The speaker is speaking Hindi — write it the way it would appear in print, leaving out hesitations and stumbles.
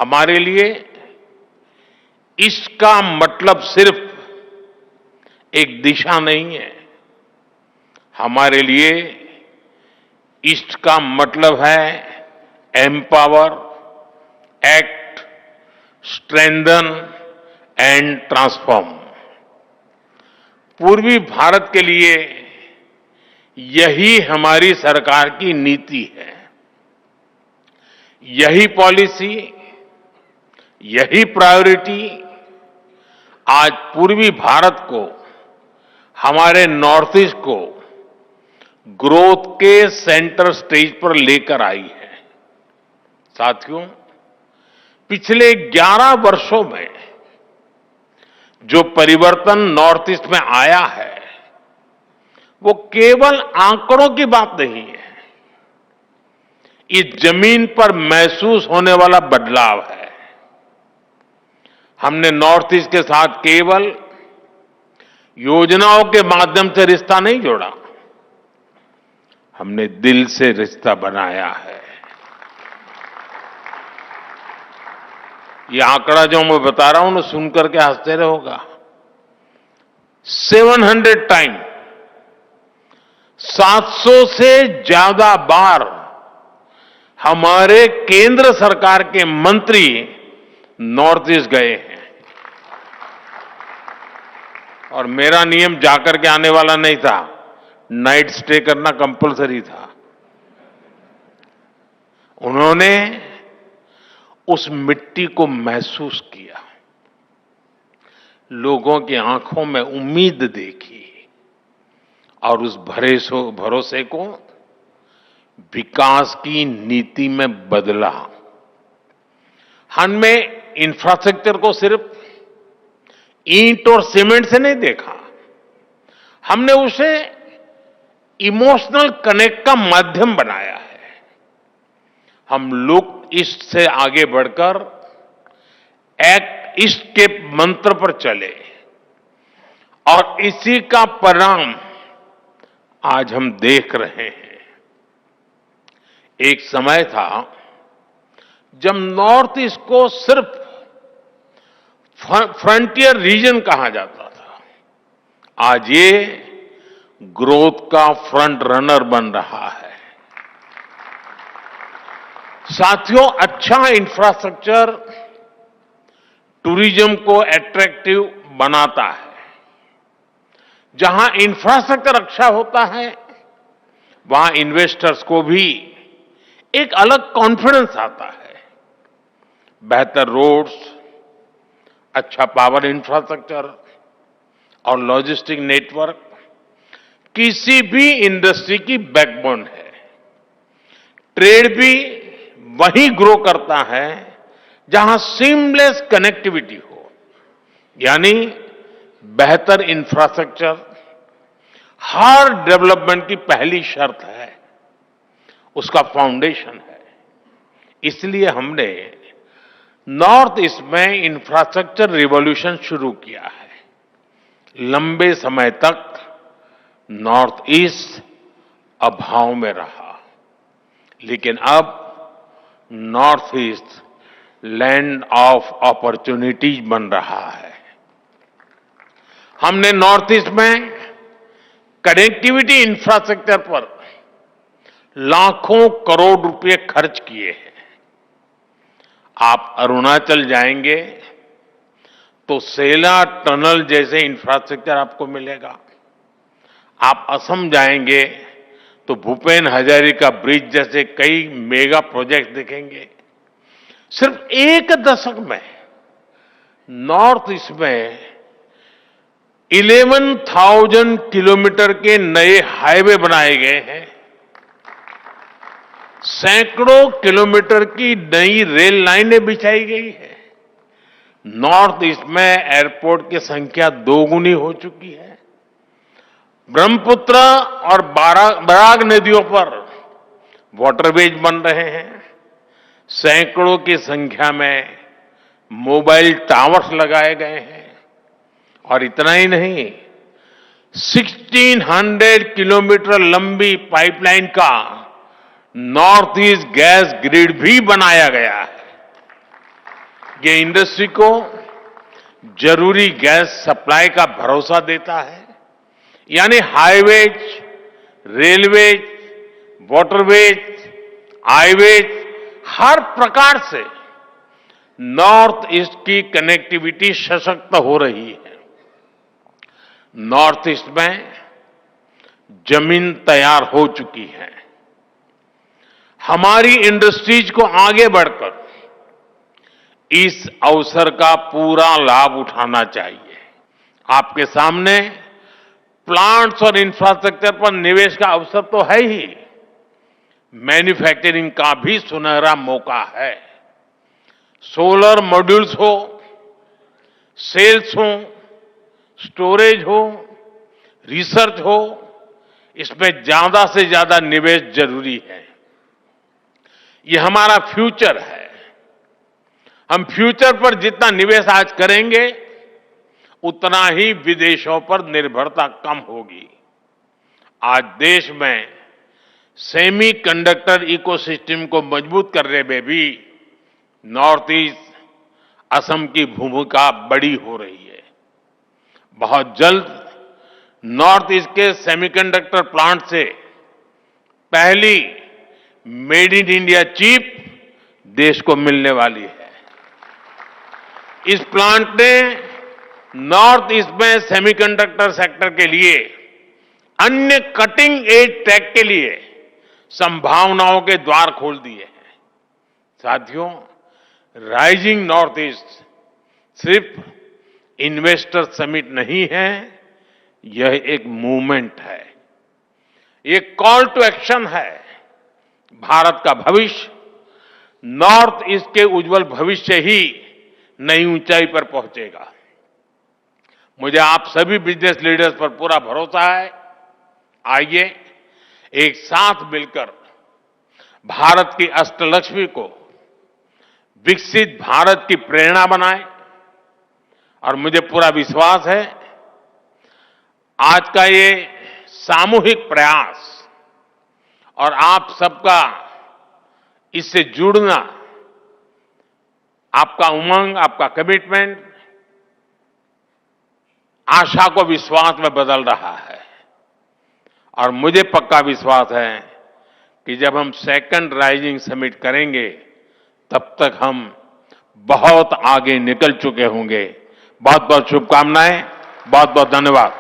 हमारे लिए इसका मतलब सिर्फ एक दिशा नहीं है। हमारे लिए ईस्ट का मतलब है empower, act, strengthen and transform. पूर्वी भारत के लिए यही हमारी सरकार की नीति है। यही पॉलिसी, यही प्रायोरिटी आज पूर्वी भारत को, हमारे नॉर्थ ईस्ट को ग्रोथ के सेंटर स्टेज पर लेकर आई है। साथियों, पिछले 11 वर्षों में जो परिवर्तन नॉर्थ ईस्ट में आया है वो केवल आंकड़ों की बात नहीं है। इस जमीन पर महसूस होने वाला बदलाव है। हमने नॉर्थ ईस्ट के साथ केवल योजनाओं के माध्यम से रिश्ता नहीं जोड़ा, हमने दिल से रिश्ता बनाया है। ये आंकड़ा जो मैं बता रहा हूं ना, सुनकर के आश्चर्य होगा। 700 टाइम, 700 से ज्यादा बार हमारे केंद्र सरकार के मंत्री नॉर्थ ईस्ट गए हैं। और मेरा नियम जाकर के आने वाला नहीं था, नाइट स्टे करना कंपलसरी था। उन्होंने उस मिट्टी को महसूस किया, लोगों की आंखों में उम्मीद देखी और उस भरोसे को विकास की नीति में बदला। हमने इंफ्रास्ट्रक्चर को सिर्फ ईंट और सीमेंट से नहीं देखा, हमने उसे इमोशनल कनेक्ट का माध्यम बनाया है। हम लुक ईस्ट से आगे बढ़कर एक्ट ईस्ट के मंत्र पर चले और इसी का परिणाम आज हम देख रहे हैं। एक समय था जब नॉर्थ ईस्ट को सिर्फ फ्रंटियर रीजन कहा जाता था, आज ये ग्रोथ का फ्रंट रनर बन रहा है। साथियों, अच्छा इंफ्रास्ट्रक्चर टूरिज्म को अट्रैक्टिव बनाता है। जहां इंफ्रास्ट्रक्चर अच्छा होता है, वहां इन्वेस्टर्स को भी एक अलग कॉन्फिडेंस आता है। बेहतर रोड्स, अच्छा पावर इंफ्रास्ट्रक्चर और लॉजिस्टिक नेटवर्क किसी भी इंडस्ट्री की बैकबोन है। ट्रेड भी वहीं ग्रो करता है जहां सीमलेस कनेक्टिविटी हो, यानी बेहतर इंफ्रास्ट्रक्चर हर डेवलपमेंट की पहली शर्त है, उसका फाउंडेशन है। इसलिए हमने नॉर्थ ईस्ट में इंफ्रास्ट्रक्चर रिवॉल्यूशन शुरू किया है। लंबे समय तक नॉर्थ ईस्ट अभाव में रहा, लेकिन अब north east land of opportunities बन रहा है। हमने नॉर्थ ईस्ट में कनेक्टिविटी इंफ्रास्ट्रक्चर पर लाखों करोड़ रुपए खर्च किए हैं। आप अरुणाचल जाएंगे तो सेला टनल जैसे इंफ्रास्ट्रक्चर आपको मिलेगा। आप असम जाएंगे तो भूपेन हजारिका ब्रिज जैसे कई मेगा प्रोजेक्ट दिखेंगे। सिर्फ एक दशक में नॉर्थ ईस्ट में 11,000 किलोमीटर के नए हाईवे बनाए गए हैं। सैकड़ों किलोमीटर की नई रेल लाइनें बिछाई गई है। नॉर्थ ईस्ट में एयरपोर्ट की संख्या दोगुनी हो चुकी है। ब्रह्मपुत्र और बराग नदियों पर वाटरवेज बन रहे हैं। सैकड़ों की संख्या में मोबाइल टावर्स लगाए गए हैं। और इतना ही नहीं, 1600 किलोमीटर लंबी पाइपलाइन का नॉर्थ ईस्ट गैस ग्रिड भी बनाया गया है। ये इंडस्ट्री को जरूरी गैस सप्लाई का भरोसा देता है। यानी हाईवेज, रेलवेज, वाटरवेज, हाईवेज, हर प्रकार से नॉर्थ ईस्ट की कनेक्टिविटी सशक्त हो रही है। नॉर्थ ईस्ट में जमीन तैयार हो चुकी है। हमारी इंडस्ट्रीज को आगे बढ़कर इस अवसर का पूरा लाभ उठाना चाहिए। आपके सामने प्लांट्स और इंफ्रास्ट्रक्चर पर निवेश का अवसर तो है ही, मैन्युफैक्चरिंग का भी सुनहरा मौका है। सोलर मॉड्यूल्स हो, सेल्स हो, स्टोरेज हो, रिसर्च हो, इसमें ज्यादा से ज्यादा निवेश जरूरी है। ये हमारा फ्यूचर है। हम फ्यूचर पर जितना निवेश आज करेंगे, उतना ही विदेशों पर निर्भरता कम होगी। आज देश में सेमीकंडक्टर इकोसिस्टम को मजबूत करने में भी नॉर्थ ईस्ट, असम की भूमिका बड़ी हो रही है। बहुत जल्द नॉर्थ ईस्ट के सेमीकंडक्टर प्लांट से पहली मेड इन इंडिया चिप देश को मिलने वाली है। इस प्लांट ने नॉर्थ ईस्ट में सेमीकंडक्टर सेक्टर के लिए अन्य कटिंग एज टेक के लिए संभावनाओं के द्वार खोल दिए हैं। साथियों, राइजिंग नॉर्थ ईस्ट सिर्फ इन्वेस्टर समिट नहीं है, यह एक मूवमेंट है, एक कॉल टू एक्शन है। भारत का भविष्य नॉर्थ ईस्ट के उज्जवल भविष्य ही नई ऊंचाई पर पहुंचेगा। मुझे आप सभी बिजनेस लीडर्स पर पूरा भरोसा है। आइए एक साथ मिलकर भारत की अष्टलक्ष्मी को विकसित भारत की प्रेरणा बनाएं। और मुझे पूरा विश्वास है, आज का ये सामूहिक प्रयास और आप सबका इससे जुड़ना, आपका उमंग, आपका कमिटमेंट आशा को विश्वास में बदल रहा है। और मुझे पक्का विश्वास है कि जब हम सेकंड राइजिंग समिट करेंगे, तब तक हम बहुत आगे निकल चुके होंगे। बहुत बहुत शुभकामनाएं, बहुत बहुत धन्यवाद।